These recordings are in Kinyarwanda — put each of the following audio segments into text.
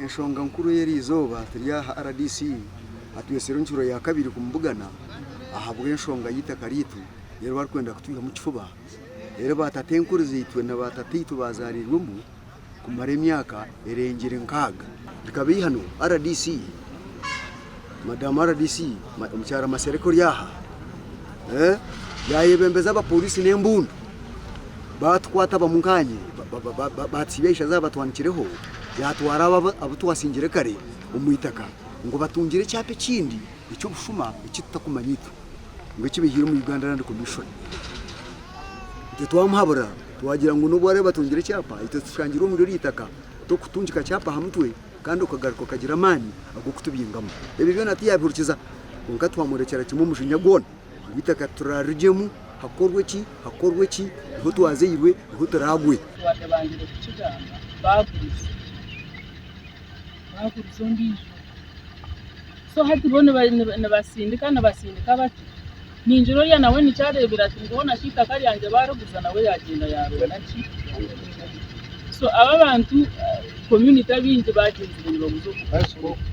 enshonga nkuru yeri izoba turiya RDC atuyesero nchuro ya kabiri kumbugana ahabwe enshonga yitaka ritu yero barkwenda kutuya mu kifuba rero batatenkurize itwe na batatitu bazarirwemo kumara emyaka erengere nkaga bikabe hano RDC Madam RDC umucyara masereko ryaha yayebembeza abapolisi n'embundu batwata bamunkanye batsibesha zabatwanikireho yatwara abutwasingire kare umuyitaka ngo batungire cyape kindi icyo bushuma ikitakumanyito ngo kibihire mu Uganda Land Commission twamhabura twagira ngo nubwo bare batungire cyapa itushangire mu ritaka to kutungika cyapa hamutwe kandi ukagaruka kagira amani agukutubiyingamo ebyo nati yabirukiza ngo twamurekera kimwe mushinya gona bitaka turarujemu hakorwe ki ho twazeyirwe ho turagwe twabangire kukigamba baguze ngizo so hati bone nabasindika bati ninjiro ya nawe nicyarebera ati ngona shita kari yanjye baruguza nawe yagenda yarona ki so aba bantu community abinje bagenze ibintu babuzo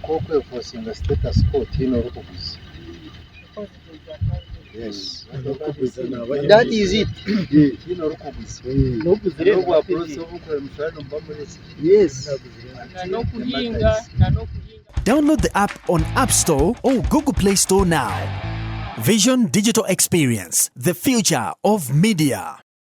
ko kwefosinga status quo tino rukuguza. Yes, that is it. Yes. Download the app on App Store or Google Play Store now. Vision Digital Experience, the future of media.